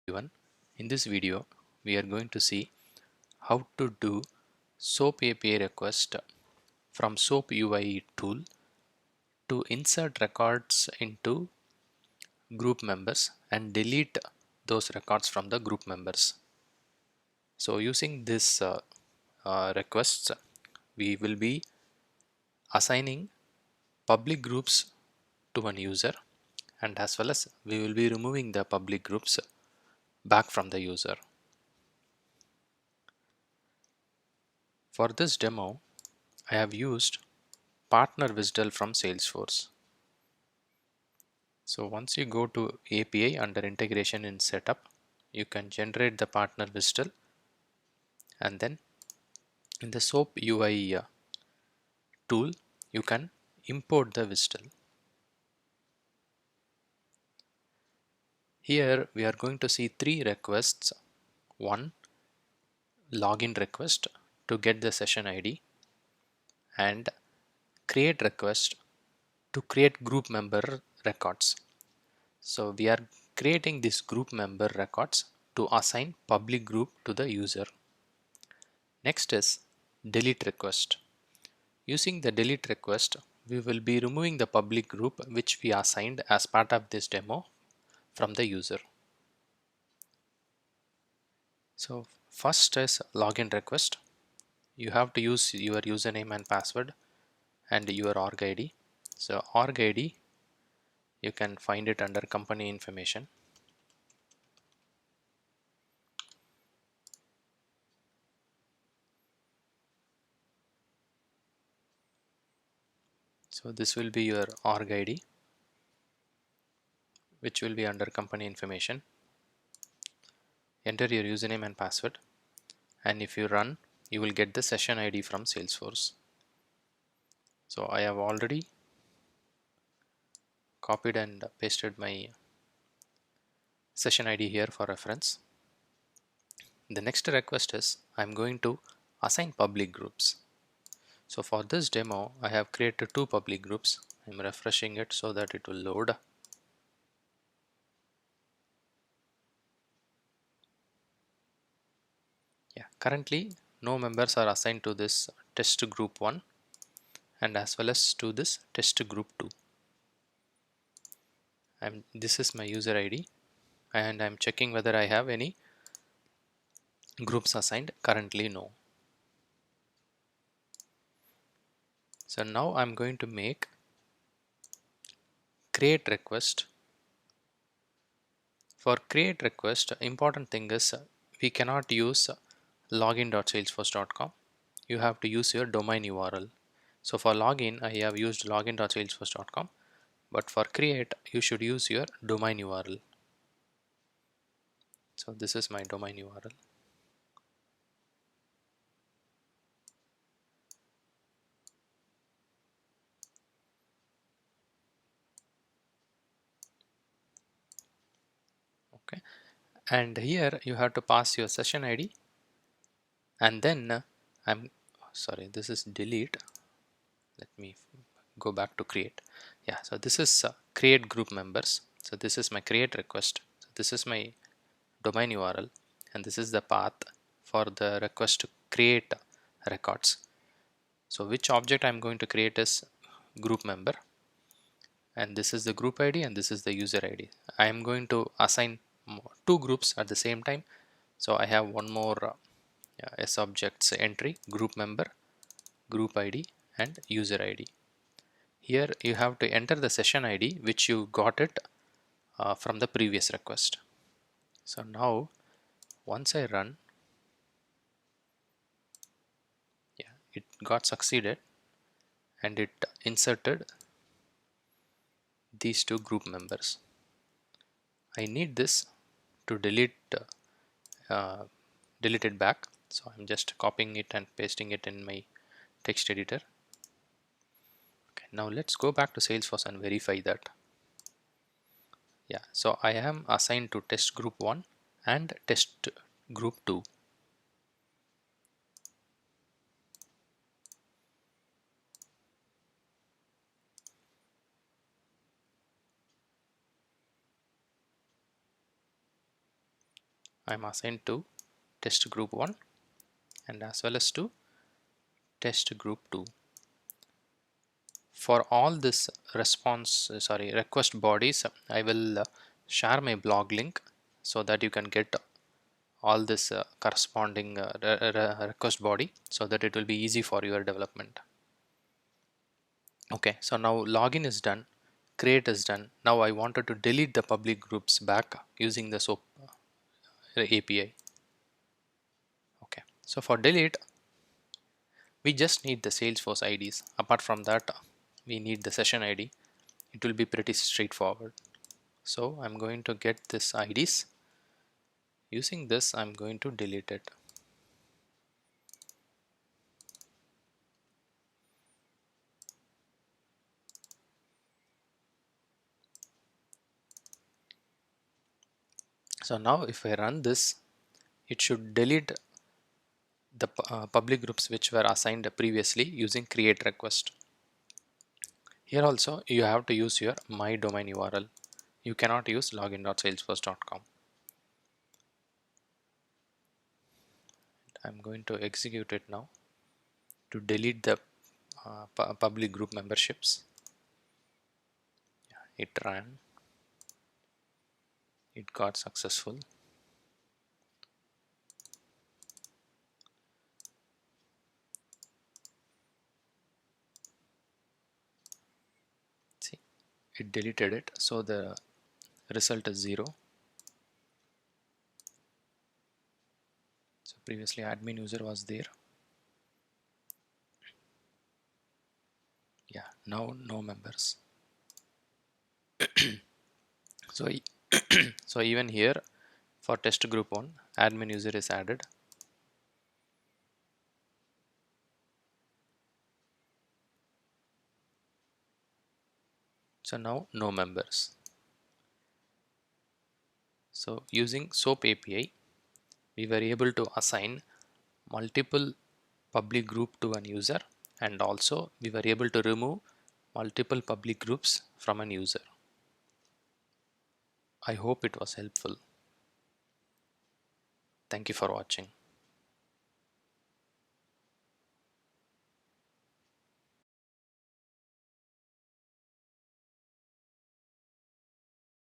everyone. In this video, we are going to see how to do SOAP API request from SOAP UI tool to insert records into group members and delete those records from the group members. So using this requests, we will be assigning public groups to one user, and as well as we will be removing the public groups back from the user. For this demo, I have used Partner Whistle from Salesforce. So once you go to API under integration in setup, you can generate the partner whistle, and then in the SOAP UI tool, you can import the whistle. Here we are going to see three requests. One, login request to get the session ID, and create request to create group member records. So we are creating this group member records to assign public group to the user. Next is delete request. Using the delete request, we will be removing the public group which we assigned as part of this demo from the user. So first is login request. You have to use your username and password and your org ID. So org ID, you can find it under company information. So this will be your org ID, which will be under company information. Enter your username and password, and if you run, you will get the session ID from Salesforce. So I have already copied and pasted my session ID here for reference. The next request is I'm going to assign public groups. So for this demo, I have created two public groups. I'm refreshing it so that it will load. Yeah, currently no members are assigned to this test group 1 and as well as to this test group 2. This is my user ID, and I'm checking whether I have any groups assigned. Currently no. So now I'm going to make create request. For create request, important thing is we cannot use login.salesforce.com. You have to use your domain URL. So for login, I have used login.salesforce.com, but for create, you should use your domain URL. So this is my domain URL. Okay, and here you have to pass your session ID, and then this is delete. Let me go back to create. Yeah, so this is create group members. So this is my create request. So this is my domain URL, and this is the path for the request to create records. So which object I'm going to create is group member, and this is the group ID and this is the user ID. I am going to assign two groups at the same time. So I have one more subjects entry, group member, group ID and user ID. Here you have to enter the session ID which you got it from the previous request. So now once I run, yeah, it got succeeded and it inserted these two group members. I need this to delete it back, so I'm just copying it and pasting it in my text editor. Okay, now let's go back to Salesforce and verify that. Yeah, so I am assigned to test group 1 and test group 2. I'm assigned to test group 1 and as well as to test group 2. For all this request bodies, I will share my blog link so that you can get all this corresponding request body so that it will be easy for your development. Okay, so now login is done, create is done. Now I wanted to delete the public groups back using the SOAP API. Okay, so for delete, we just need the Salesforce IDs. Apart from that, we need the session ID. It will be pretty straightforward. So I'm going to get this IDs. Using this, I'm going to delete it. So now if I run this, it should delete the public groups which were assigned previously using create request. Here also you have to use your my domain URL. You cannot use login.salesforce.com. I'm going to execute it now to delete the public group memberships. It ran. It got successful. See, it deleted it, so the result is 0. So previously admin user was there. Yeah, now no members. So so even here for test group 1, admin user is added. So now no members. So using SOAP API, we were able to assign multiple public group to an user, and also we were able to remove multiple public groups from an user. I hope it was helpful. Thank you for watching.